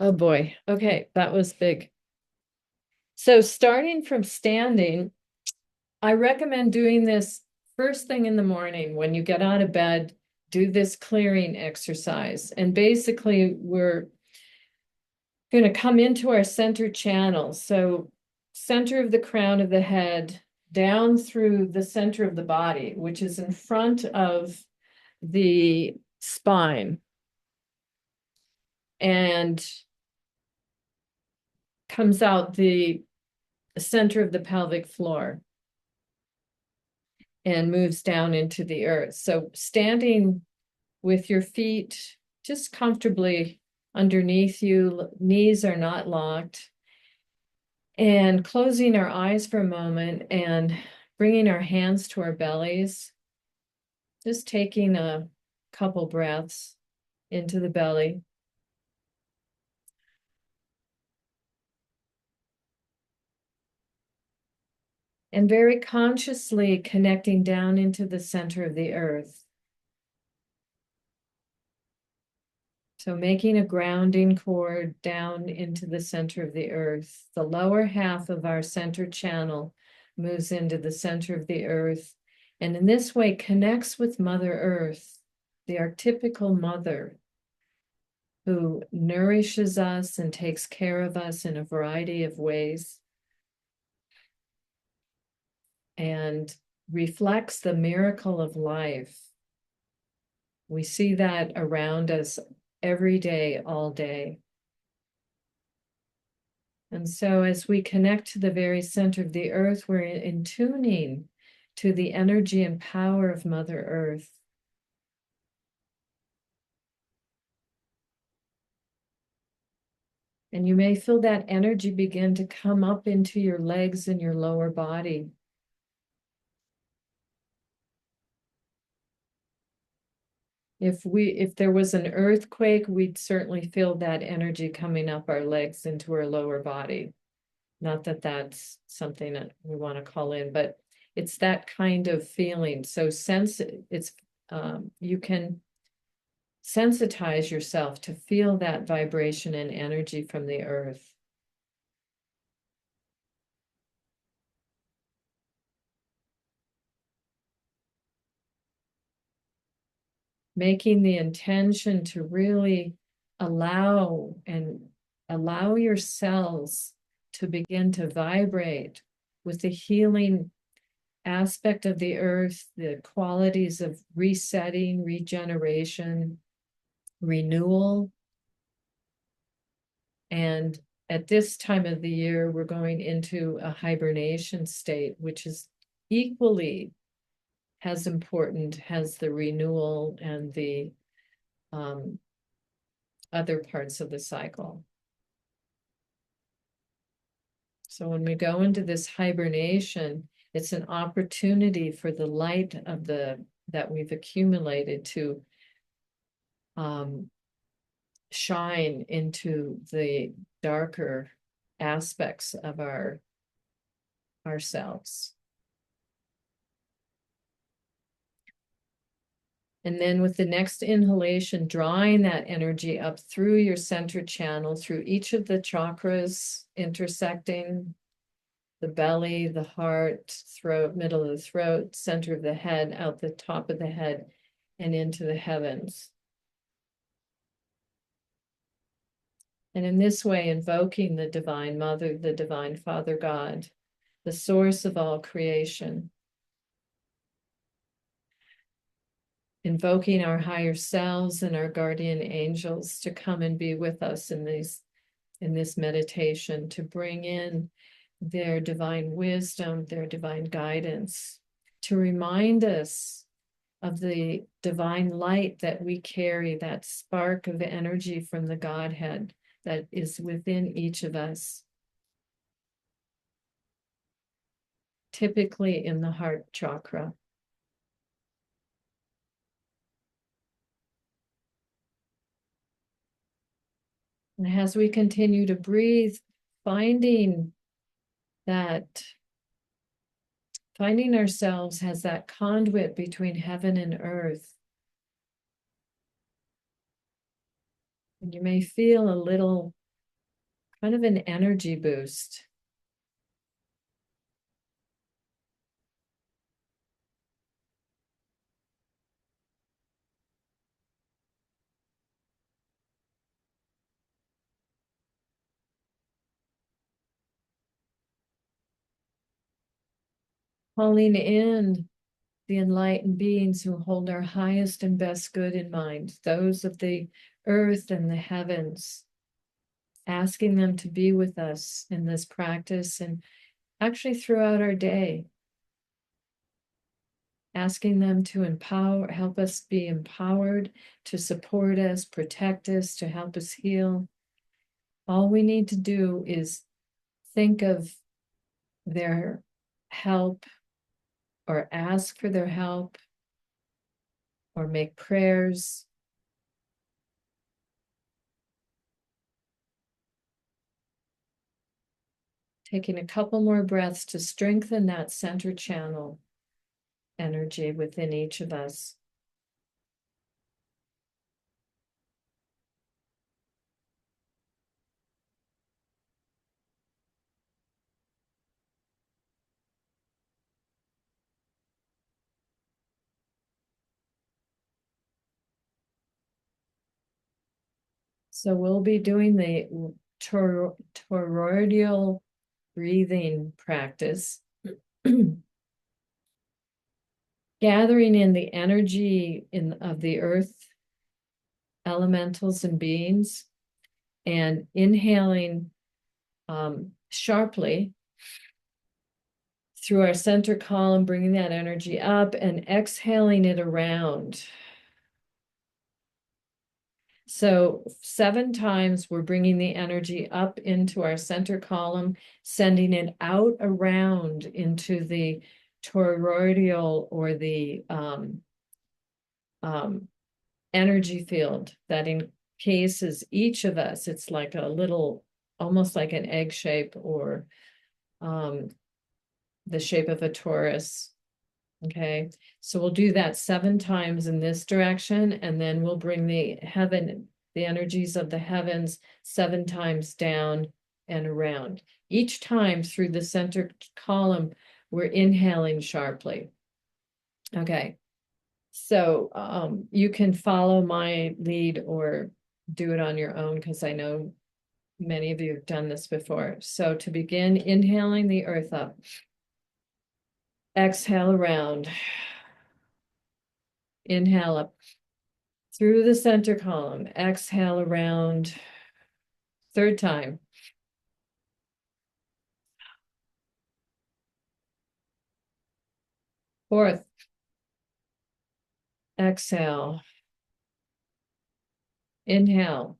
Oh boy. Okay, that was big. So starting from standing, I recommend doing this first thing in the morning when you get out of bed, do this clearing exercise. And basically, we're going to come into our center channel. So center of the crown of the head, down through the center of the body, which is in front of the spine, and comes out the center of the pelvic floor and moves down into the earth. So standing with your feet just comfortably underneath you, knees are not locked, and closing our eyes for a moment and bringing our hands to our bellies, just taking a couple breaths into the belly. And very consciously connecting down into the center of the earth. So making a grounding cord down into the center of the earth. The lower half of our center channel moves into the center of the earth, and in this way connects with Mother Earth, the archetypical mother who nourishes us and takes care of us in a variety of ways, and reflects the miracle of life. We see that around us every day, all day. And so as we connect to the very center of the earth, we're in tuning to the energy and power of Mother Earth. And you may feel that energy begin to come up into your legs and your lower body. If there was an earthquake, we'd certainly feel that energy coming up our legs into our lower body. Not that that's something that we want to call in, but it's that kind of feeling. So you can sensitize yourself to feel that vibration and energy from the earth. Making the intention to really allow your cells to begin to vibrate with the healing aspect of the earth, the qualities of resetting, regeneration, renewal. And at this time of the year, we're going into a hibernation state, which is equally as important as the renewal and the other parts of the cycle. So when we go into this hibernation, it's an opportunity for the light of that we've accumulated to shine into the darker aspects of ourselves. And then with the next inhalation, drawing that energy up through your center channel, through each of the chakras intersecting the belly, the heart, throat, middle of the throat, center of the head, out the top of the head, and into the heavens. And in this way, invoking the Divine Mother, the Divine Father God, the source of all creation. Invoking our higher selves and our guardian angels to come and be with us in this meditation, to bring in their divine wisdom, their divine guidance, to remind us of the divine light that we carry, that spark of energy from the Godhead that is within each of us, typically in the heart chakra. And as we continue to breathe, finding ourselves as that conduit between heaven and earth. And you may feel a little kind of an energy boost. Calling in the enlightened beings who hold our highest and best good in mind, those of the earth and the heavens, asking them to be with us in this practice and actually throughout our day, asking them to help us be empowered, to support us, protect us, to help us heal. All we need to do is think of their help or ask for their help or make prayers. Taking a couple more breaths to strengthen that center channel energy within each of us. So we'll be doing the toroidal breathing practice, gathering in the energy of the earth, elementals and beings, and inhaling sharply through our center column, bringing that energy up and exhaling it around. So 7 times we're bringing the energy up into our center column, sending it out around into the toroidal or the energy field that encases each of us. It's like a little, almost like an egg shape or the shape of a torus. Okay, so we'll do that 7 times in this direction, and then we'll bring the energies of the heavens 7 times down and around. Each time through the center column, we're inhaling sharply. Okay, so you can follow my lead or do it on your own, because I know many of you have done this before. So to begin, inhaling the earth up. Exhale around. Inhale up through the center column. Exhale around. 3rd time. 4th. Exhale. Inhale.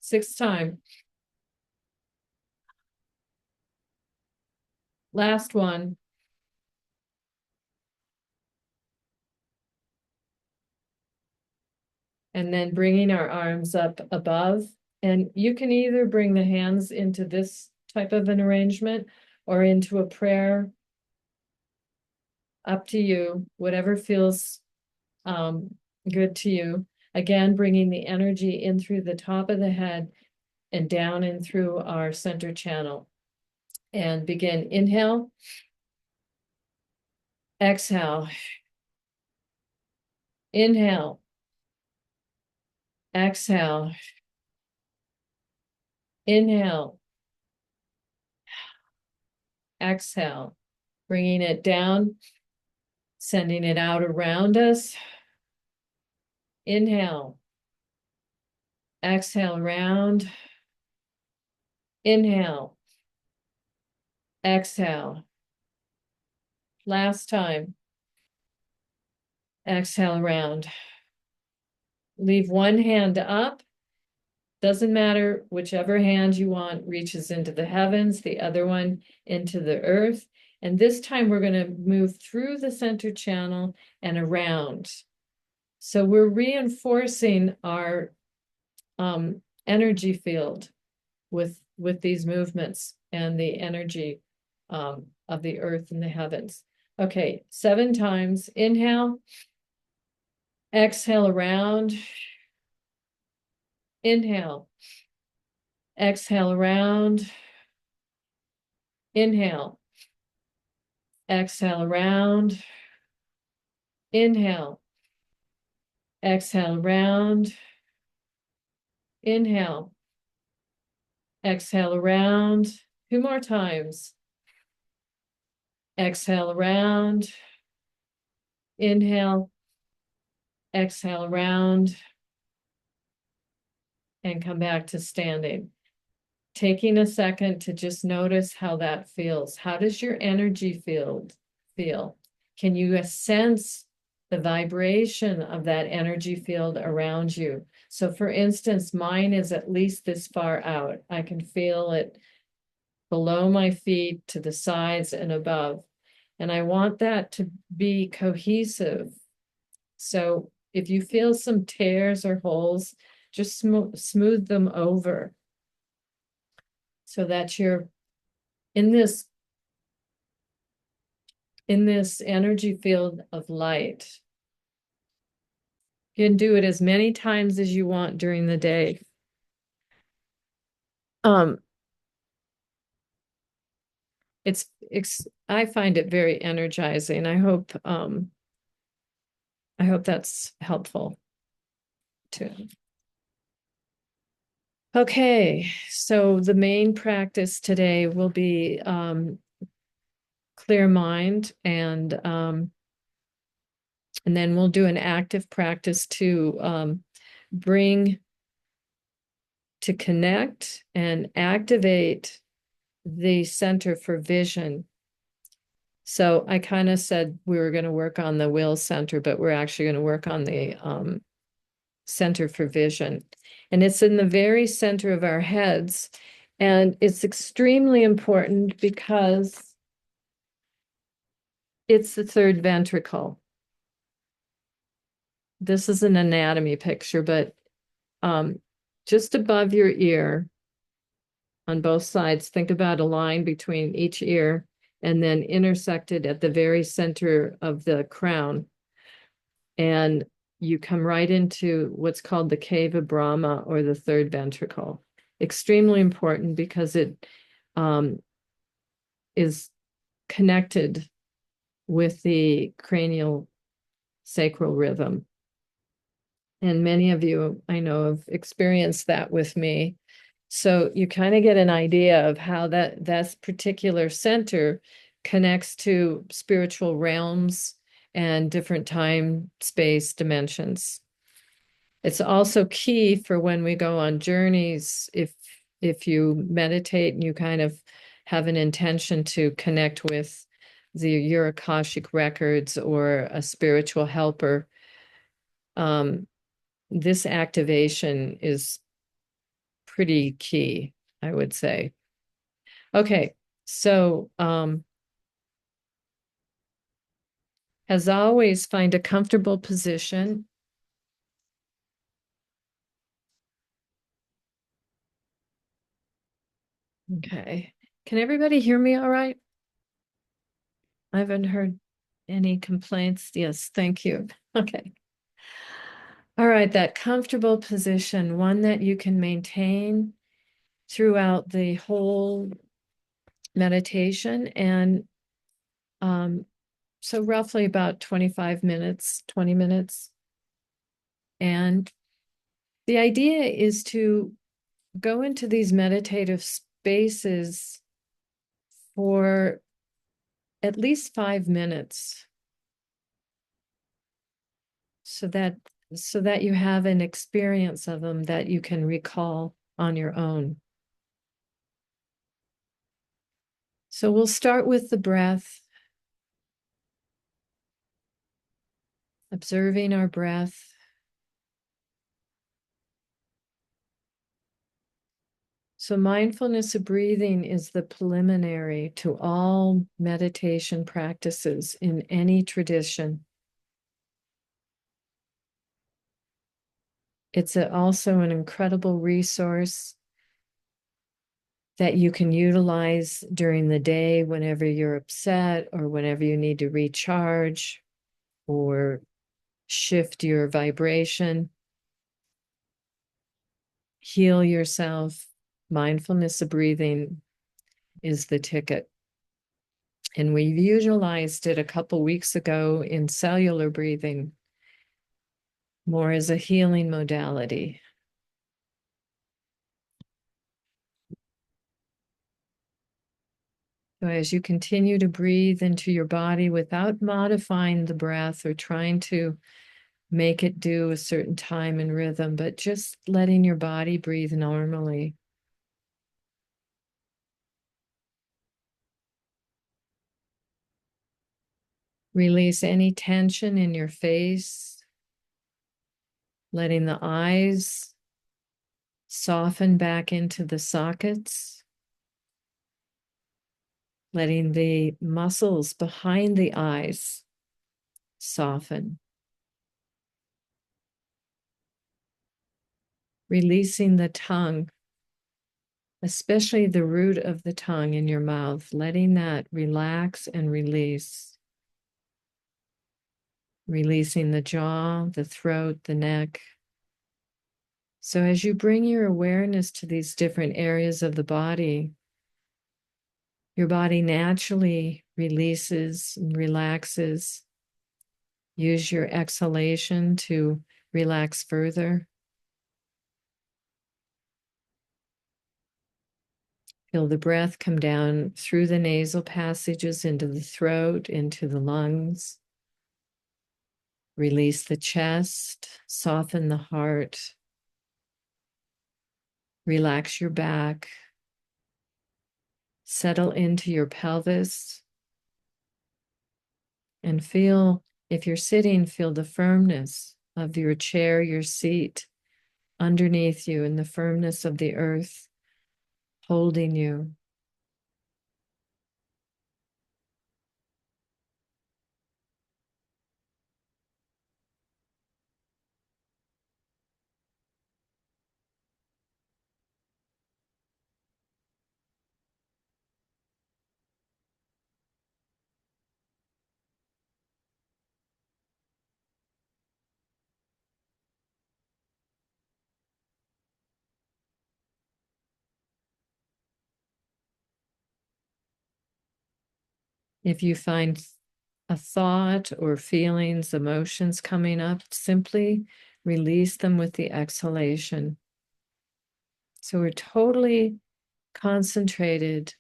6th time. Last one. And then bringing our arms up above. And you can either bring the hands into this type of an arrangement or into a prayer. Up to you, whatever feels good to you. Again, bringing the energy in through the top of the head and down in through our center channel. And begin. Inhale. Exhale. Inhale. Exhale. Inhale. Exhale. Bringing it down, sending it out around us. Inhale. Exhale around. Inhale. Exhale. Last time. Exhale around. Leave one hand up. Doesn't matter, whichever hand you want reaches into the heavens, the other one into the earth. And this time we're going to move through the center channel and around. So we're reinforcing our energy field with these movements and the energy of the earth and the heavens. Okay, 7 times. Inhale. Exhale around. Inhale. Exhale around. Inhale. Exhale around. Inhale. Exhale around. Inhale. Exhale around. 2 more times. Exhale around. Inhale. Exhale around. And come back to standing. Taking a second to just notice how that feels. How does your energy field feel? Can you sense the vibration of that energy field around you? So for instance, mine is at least this far out. I can feel it below my feet, to the sides and above. And I want that to be cohesive. So if you feel some tears or holes, just smooth them over so that you're in this energy field of light. You can do it as many times as you want during the day. I find it very energizing. I hope that's helpful too. Okay, so the main practice today will be clear mind, and then we'll do an active practice to connect and activate the center for vision. So I kind of said we were going to work on the will center, but we're actually going to work on the center for vision. And it's in the very center of our heads. And it's extremely important because it's the third ventricle. This is an anatomy picture, but just above your ear on both sides, think about a line between each ear and then intersected at the very center of the crown. And you come right into what's called the cave of Brahma, or the third ventricle. Extremely important because it is connected with the cranial sacral rhythm. And many of you, I know, have experienced that with me. So you kind of get an idea of how that particular center connects to spiritual realms and different time, space dimensions. It's also key for when we go on journeys. If you meditate and you kind of have an intention to connect with your Akashic records or a spiritual helper, this activation is pretty key, I would say. Okay, so as always, find a comfortable position. Okay, can everybody hear me all right? I haven't heard any complaints. Yes, thank you. Okay. All right, that comfortable position, one that you can maintain throughout the whole meditation. And so roughly about 25 minutes, 20 minutes. And the idea is to go into these meditative spaces for at least 5 minutes so that you have an experience of them that you can recall on your own. So we'll start with the breath, observing our breath. So mindfulness of breathing is the preliminary to all meditation practices in any tradition. It's also an incredible resource that you can utilize during the day whenever you're upset or whenever you need to recharge or shift your vibration. heal yourself. Mindfulness of breathing is the ticket. And we visualized it a couple weeks ago in cellular breathing, more as a healing modality. So as you continue to breathe into your body without modifying the breath or trying to make it do a certain time and rhythm, but just letting your body breathe normally. Release any tension in your face, letting the eyes soften back into the sockets, letting the muscles behind the eyes soften. Releasing the tongue, especially the root of the tongue in your mouth, letting that relax and release. Releasing the jaw, the throat, the neck. So as you bring your awareness to these different areas of the body, your body naturally releases and relaxes. Use your exhalation to relax further. Feel the breath come down through the nasal passages into the throat, into the lungs. Release the chest, soften the heart. Relax your back. Settle into your pelvis. And feel, if you're sitting, feel the firmness of your chair, your seat underneath you, and the firmness of the earth holding you. If you find a thought or feelings, emotions coming up, simply release them with the exhalation. So we're totally concentrated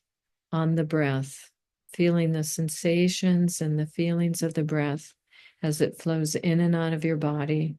on the breath, feeling the sensations and the feelings of the breath as it flows in and out of your body.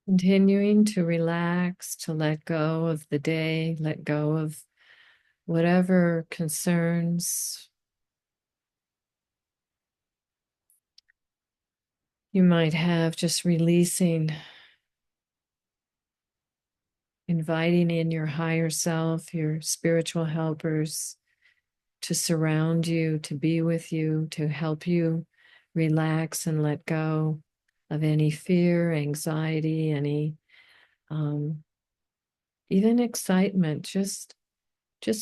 Continuing to relax, to let go of the day, let go of whatever concerns you might have, just releasing, inviting in your higher self, your spiritual helpers to surround you, to be with you, to help you relax and let go. of any fear, anxiety, any even excitement, just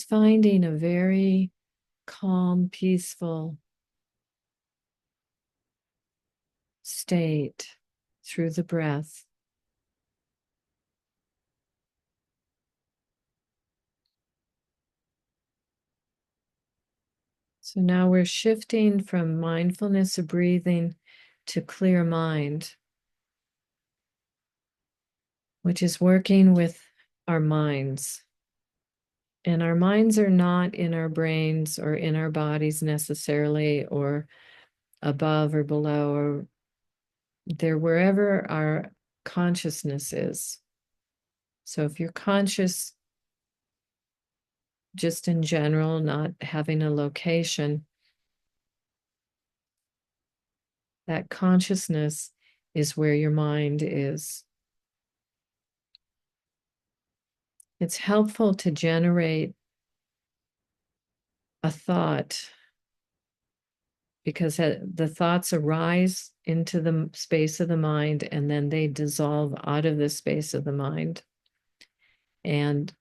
finding a very calm, peaceful state through the breath. So now we're shifting from mindfulness of breathing to clear mind, which is working with our minds. And our minds are not in our brains or in our bodies necessarily, or above or below, or they're wherever our consciousness is. So if you're conscious just in general, not having a location, that consciousness is where your mind is. It's helpful to generate a thought because the thoughts arise into the space of the mind and then they dissolve out of the space of the mind. And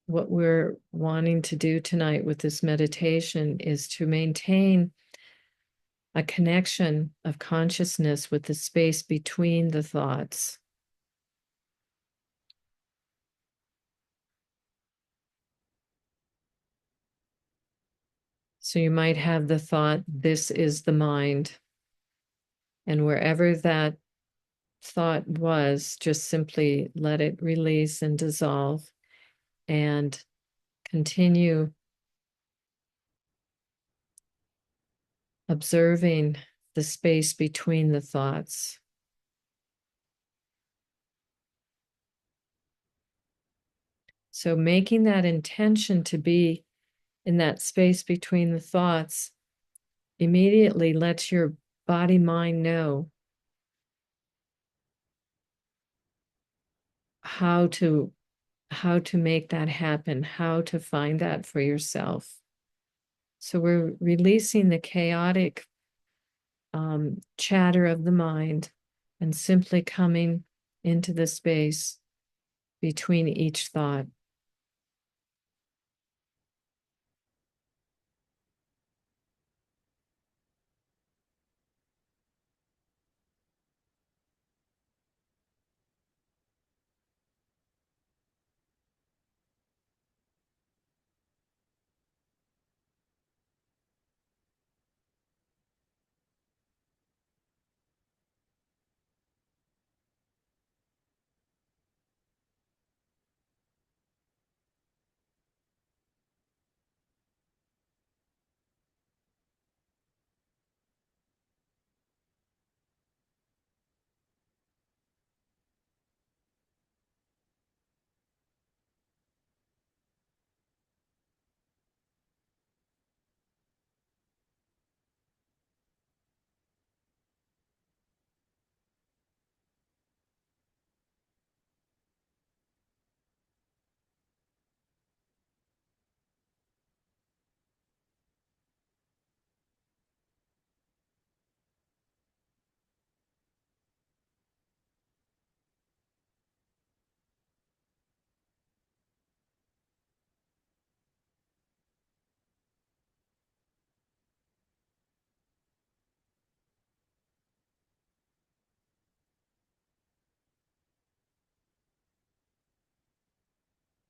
what we're wanting to do tonight with this meditation is to maintain a connection of consciousness with the space between the thoughts. So you might have the thought, this is the mind. And wherever that thought was, just simply let it release and dissolve and continue observing the space between the thoughts. So making that intention to be in that space between the thoughts immediately lets your body mind know how to make that happen, how to find that for yourself. So we're releasing the chaotic chatter of the mind and simply coming into the space between each thought.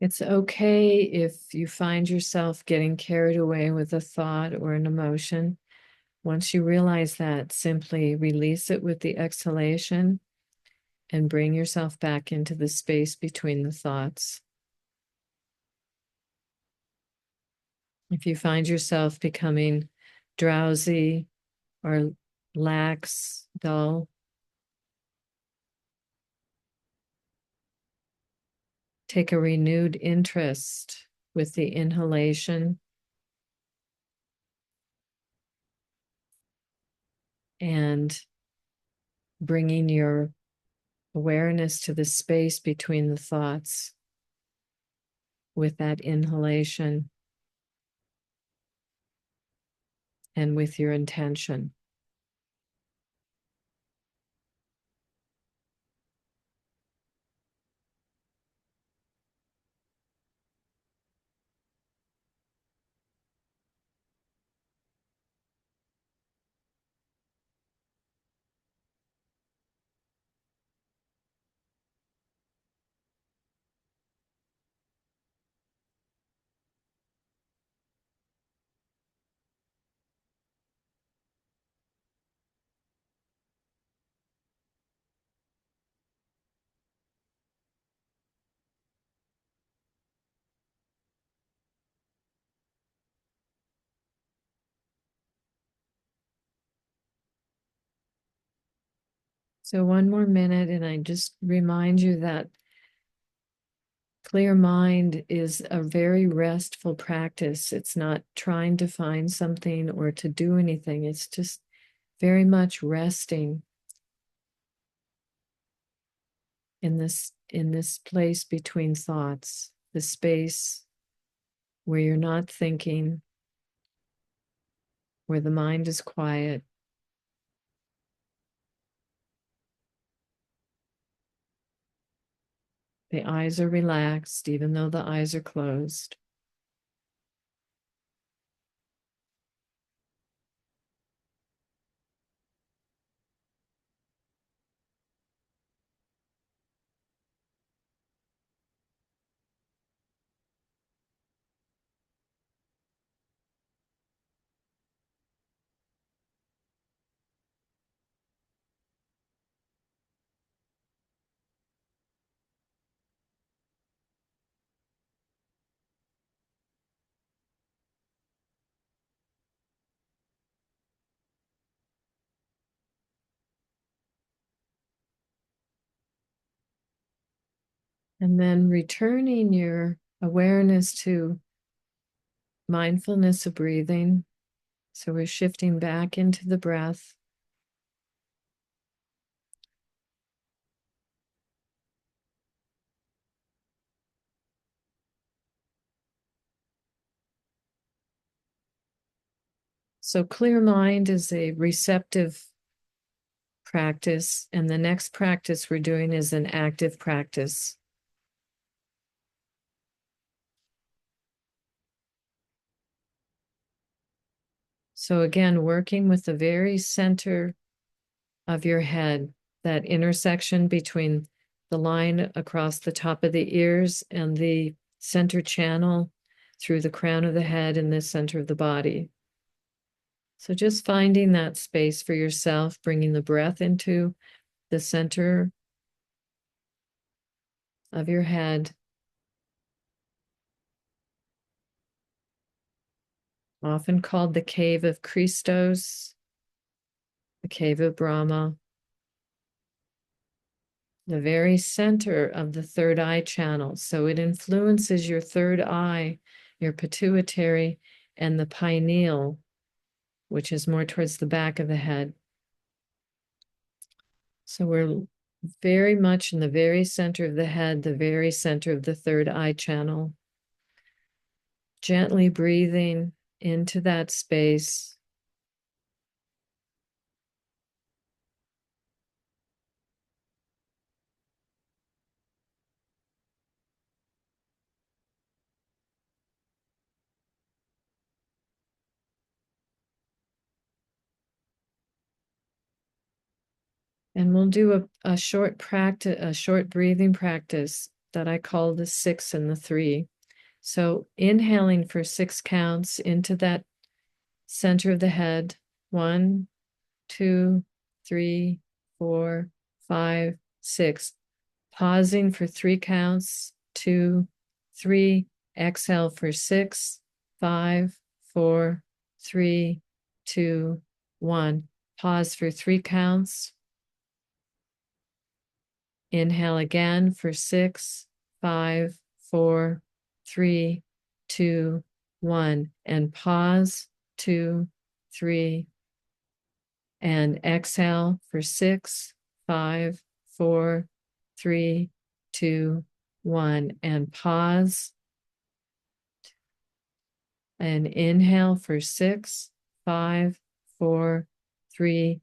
It's okay if you find yourself getting carried away with a thought or an emotion. Once you realize that, simply release it with the exhalation and bring yourself back into the space between the thoughts. If you find yourself becoming drowsy or lax, dull, take a renewed interest with the inhalation and bringing your awareness to the space between the thoughts with that inhalation and with your intention. So one more minute, and I just remind you that clear mind is a very restful practice. It's not trying to find something or to do anything. It's just very much resting in this place between thoughts, the space where you're not thinking, where the mind is quiet. The eyes are relaxed, even though the eyes are closed. And then returning your awareness to mindfulness of breathing. So we're shifting back into the breath. So clear mind is a receptive practice, and the next practice we're doing is an active practice. So again, working with the very center of your head, that intersection between the line across the top of the ears and the center channel through the crown of the head and the center of the body. So just finding that space for yourself, bringing the breath into the center of your head, often called the cave of Christos, the cave of Brahma, the very center of the third eye channel. So it influences your third eye, your pituitary, and the pineal, which is more towards the back of the head. So we're very much in the very center of the head, the very center of the third eye channel. Gently breathing into that space. And we'll do a short practice, a short breathing practice that I call the 6 and the 3. So inhaling for 6 counts into that center of the head. 1, 2, 3, 4, 5, 6. Pausing for 3 counts. 2, 3. Exhale for 6, 5, 4, 3, 2, 1. Pause for 3 counts. Inhale again for 6, 5, 4, 3, 2, 1. And pause. 2, 3. And exhale for 6, 5, 4, 3, 2, 1. And pause. And inhale for 6, 5, 4, 3,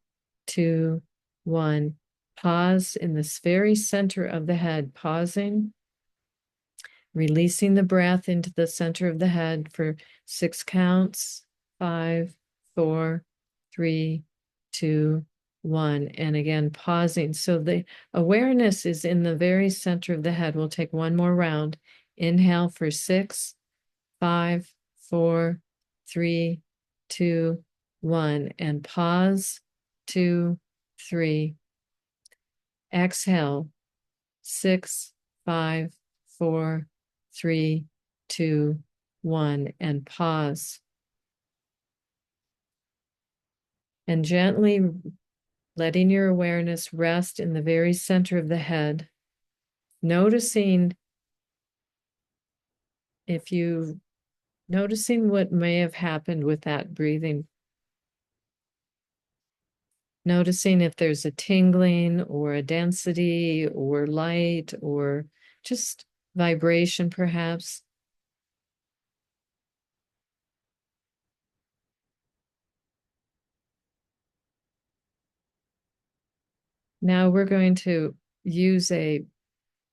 2, 1. Pause in this very center of the head, pausing, releasing the breath into the center of the head for 6 counts. 5, 4, 3, 2, 1. And again, pausing. So the awareness is in the very center of the head. We'll take one more round. Inhale for 6, 5, 4, 3, 2, 1. And pause. 2, 3. Exhale. 6, 5, 4, 3, 2, 1. And pause. And gently letting your awareness rest in the very center of the head, noticing noticing what may have happened with that breathing. Noticing if there's a tingling or a density or light or just vibration, perhaps. Now we're going to use a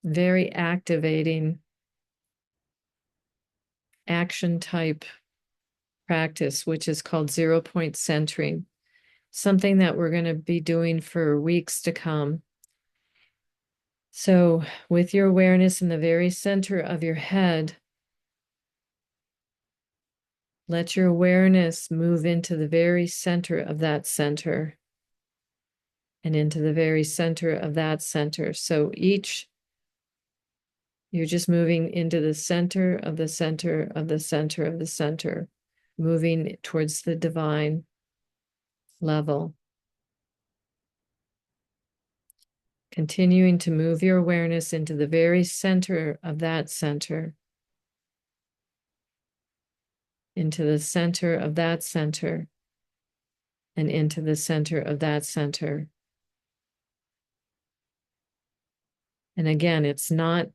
very activating action type practice, which is called 0 point centering, something that we're going to be doing for weeks to come. So, with your awareness in the very center of your head, let your awareness move into the very center of that center and into the very center of that center. So you're just moving into the center of the center of the center of the center, moving towards the divine level. Continuing to move your awareness into the very center of that center, into the center of that center, and into the center of that center. And again, it's not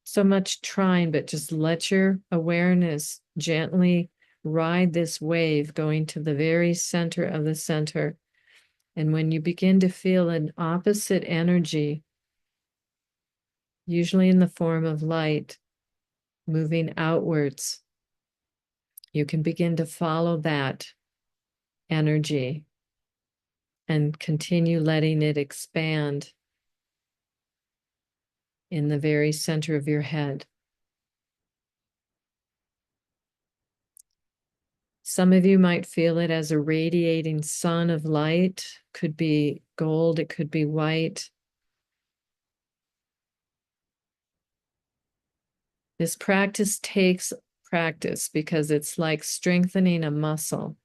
so much trying, but just let your awareness gently ride this wave going to the very center of the center. And when you begin to feel an opposite energy, usually in the form of light, moving outwards, you can begin to follow that energy and continue letting it expand in the very center of your head. Some of you might feel it as a radiating sun of light. Could be gold, it could be white. This practice takes practice because it's like strengthening a muscle,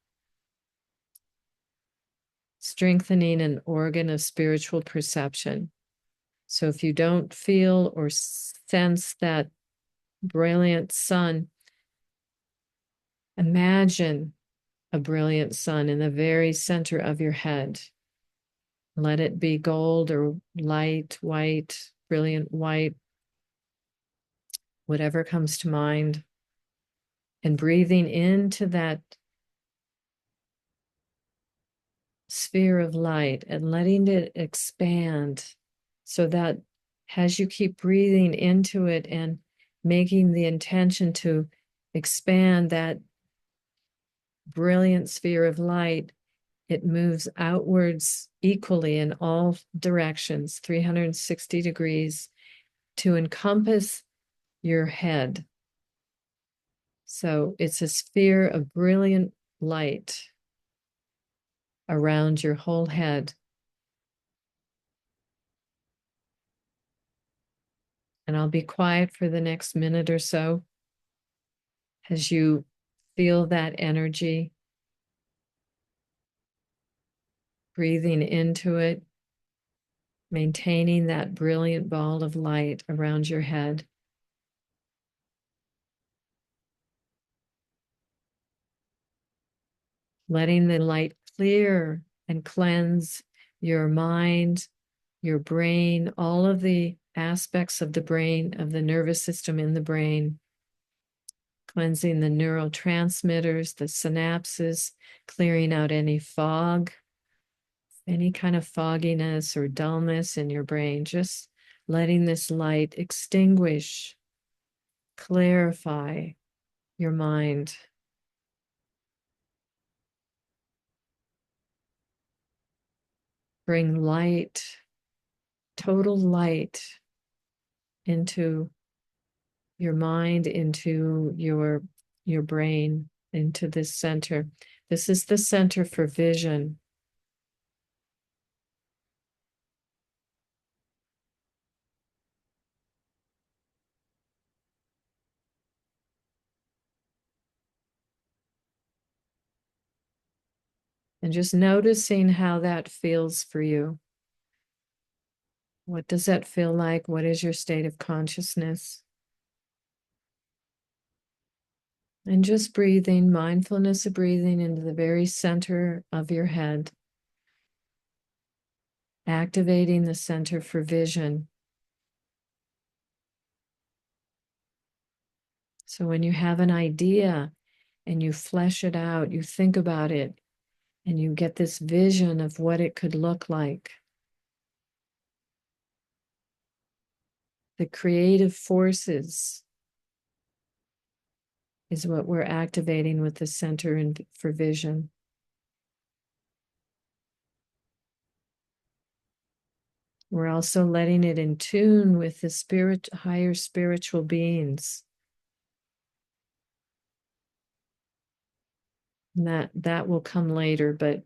strengthening an organ of spiritual perception. So if you don't feel or sense that brilliant sun, imagine a brilliant sun in the very center of your head. Let it be gold or light, white, brilliant white, whatever comes to mind. And breathing into that sphere of light and letting it expand so that as you keep breathing into it and making the intention to expand that brilliant sphere of light, it moves outwards equally in all directions, 360 degrees, to encompass your head. So it's a sphere of brilliant light around your whole head. And I'll be quiet for the next minute or so as you feel that energy, breathing into it, maintaining that brilliant ball of light around your head. Letting the light clear and cleanse your mind, your brain, all of the aspects of the brain, of the nervous system in the brain, cleansing the neurotransmitters, the synapses, clearing out any fog, any kind of fogginess or dullness in your brain, just letting this light extinguish, clarify your mind. Bring light, total light into your mind, into your brain, into this center. This is the center for vision. And just noticing how that feels for you. What does that feel like? What is your state of consciousness? And just breathing, mindfulness of breathing into the very center of your head, activating the center for vision. So when you have an idea and you flesh it out, you think about it, and you get this vision of what it could look like. The creative forces is what we're activating with the center for vision. We're also letting it in tune with the higher spiritual beings. And that will come later, but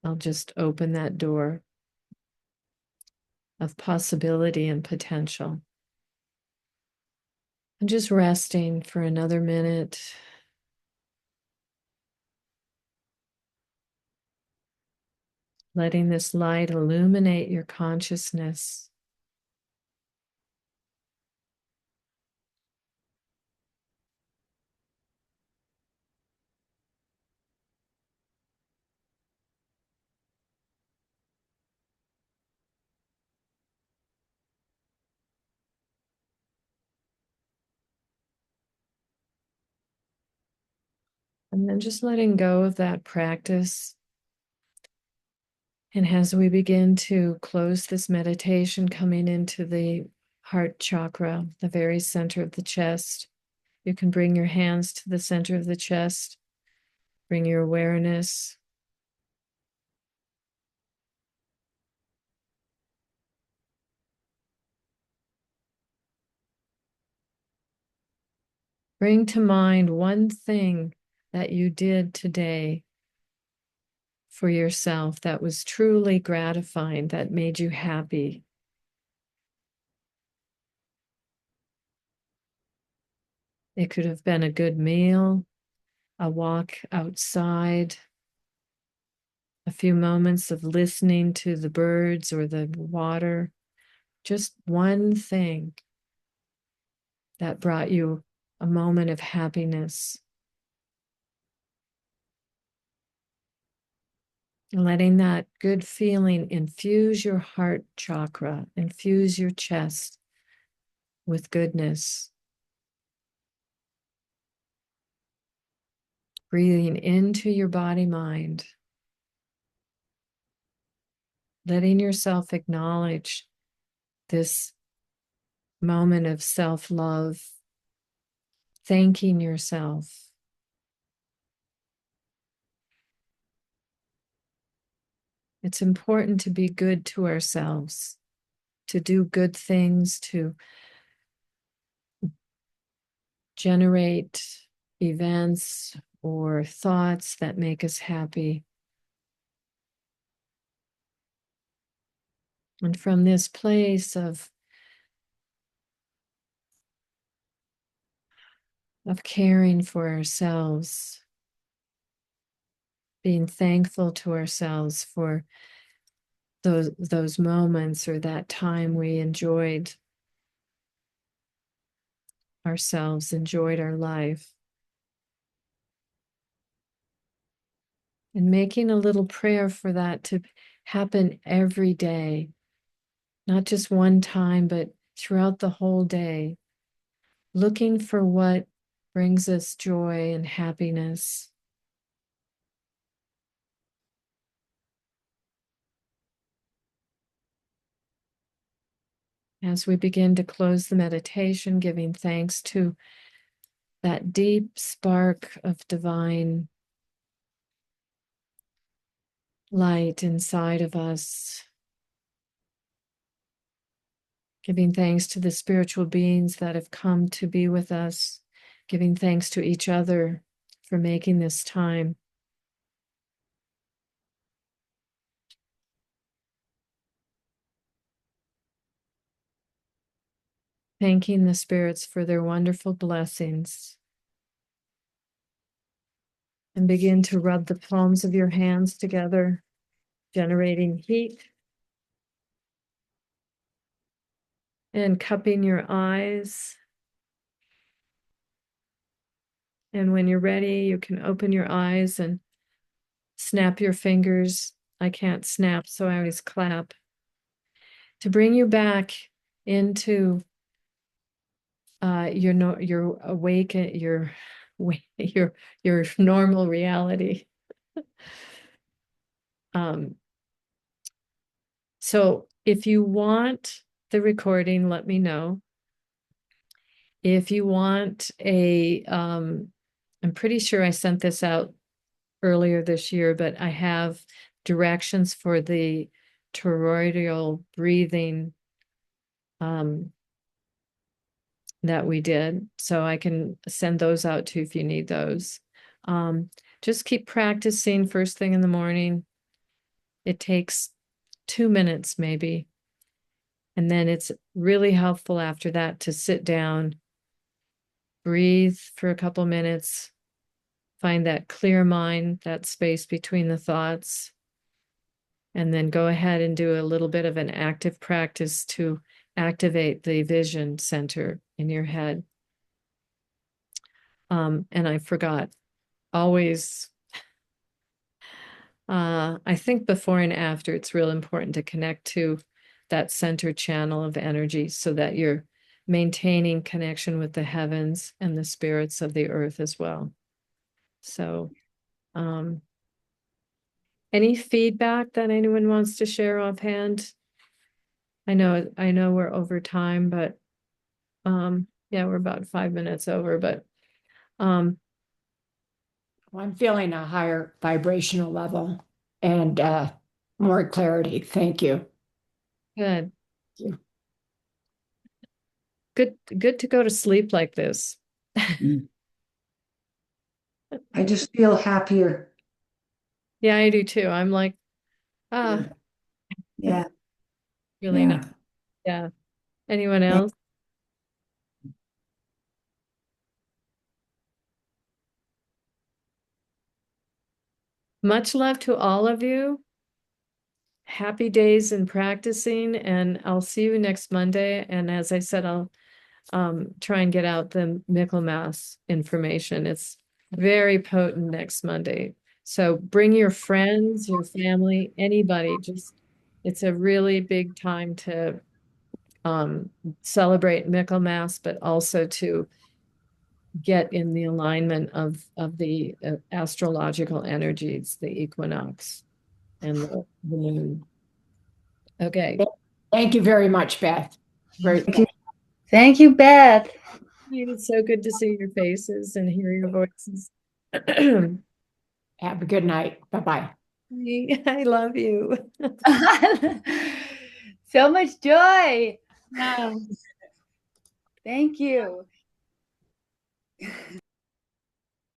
I'll just open that door of possibility and potential. And just resting for another minute. Letting this light illuminate your consciousness. And then just letting go of that practice. And as we begin to close this meditation, coming into the heart chakra, the very center of the chest, you can bring your hands to the center of the chest, bring your awareness. Bring to mind one thing that you did today for yourself that was truly gratifying, that made you happy. It could have been a good meal, a walk outside, a few moments of listening to the birds or the water, just one thing that brought you a moment of happiness. Letting that good feeling infuse your heart chakra, infuse your chest with goodness. Breathing into your body mind. Letting yourself acknowledge this moment of self-love. Thanking yourself. It's important to be good to ourselves, to do good things, to generate events or thoughts that make us happy. And from this place of caring for ourselves, being thankful to ourselves for those moments or that time we enjoyed ourselves, enjoyed our life. And making a little prayer for that to happen every day, not just one time, but throughout the whole day, looking for what brings us joy and happiness. As we begin to close the meditation, giving thanks to that deep spark of divine light inside of us, giving thanks to the spiritual beings that have come to be with us, giving thanks to each other for making this time. Thanking the spirits for their wonderful blessings. And begin to rub the palms of your hands together, generating heat. And cupping your eyes. And when you're ready, you can open your eyes and snap your fingers. I can't snap, so I always clap. To bring you back into your awake, your normal reality. So if you want the recording, let me know. If you want I'm pretty sure I sent this out earlier this year, but I have directions for the toroidal breathing that we did. So I can send those out too if you need those. Just keep practicing first thing in the morning. It takes 2 minutes maybe. And then it's really helpful after that to sit down, breathe for a couple minutes, find that clear mind, that space between the thoughts, and then go ahead and do a little bit of an active practice to activate the vision center in your head. And I forgot, always, I think before and after, it's real important to connect to that center channel of energy so that you're maintaining connection with the heavens and the spirits of the earth as well. So, any feedback that anyone wants to share offhand? I know we're over time, but yeah, we're about 5 minutes over, but Well, I'm feeling a higher vibrational level and more clarity. Thank you. good. Thank you. Good to go to sleep like this. I just feel happier. Yeah, I do too. I'm like, Yeah. really nice. Yeah. Yeah. Anyone Thank- else? Much love to all of you. Happy days in practicing, and I'll see you next Monday. And as I said, I'll try and get out the Michaelmas information. It's very potent next Monday. So bring your friends, your family, anybody. Just it's a really big time to celebrate Michaelmas, but also to get in the alignment of the astrological energies, the equinox and the moon. Okay. Thank you very much, Beth. Very Thank you, Beth. It's so good to see your faces and hear your voices. have a good night. Bye-bye. I love you. So much joy. Yeah. Thank you.